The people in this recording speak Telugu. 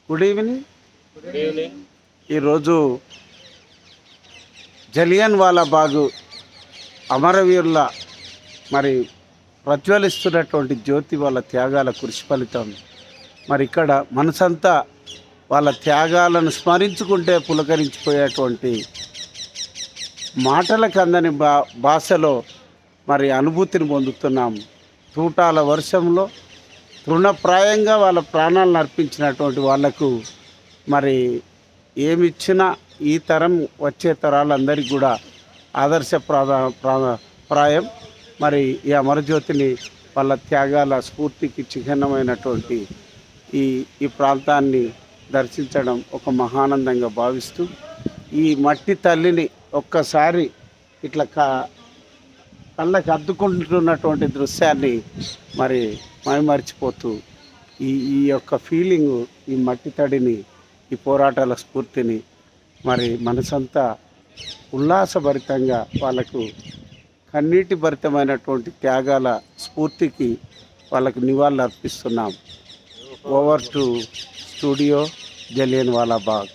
Good evening. ఈరోజు జలియన్ వాలాబాగ్ అమరవీరుల మరి ప్రజ్వలిస్తున్నటువంటి జ్యోతి వాళ్ళ త్యాగాల కృషి ఫలితం. మరి ఇక్కడ మనసంతా వాళ్ళ త్యాగాలను స్మరించుకుంటే పులకరించిపోయేటువంటి మాటలకు అందని భాషలో మరి అనుభూతిని పొందుతున్నాం. తూటాల వర్షంలో తృణప్రాయంగా వాళ్ళ ప్రాణాలను అర్పించినటువంటి వాళ్లకు మరి ఏమిచ్చినా ఈ తరం వచ్చే తరాలందరికీ కూడా ఆదర్శ ప్రాయం. మరి ఈ అమరజ్యోతిని వాళ్ళ త్యాగాల స్ఫూర్తికి చిహ్నమైనటువంటి ఈ ప్రాంతాన్ని దర్శించడం ఒక మహానందంగా భావిస్తూ ఈ మట్టి తల్లిని ఒక్కసారి ఇట్లా కళ్ళకి అద్దుకుంటున్నటువంటి దృశ్యాన్ని మరి మైమరిచిపోతూ ఈ యొక్క ఫీలింగు, ఈ మట్టి తడిని, ఈ పోరాటాల స్ఫూర్తిని మరి మనసంతా ఉల్లాసభరితంగా వాళ్ళకు కన్నీటి భరితమైనటువంటి త్యాగాల స్ఫూర్తికి వాళ్ళకు నివాళులు అర్పిస్తున్నాం. Over to studio Jallian Walabagh.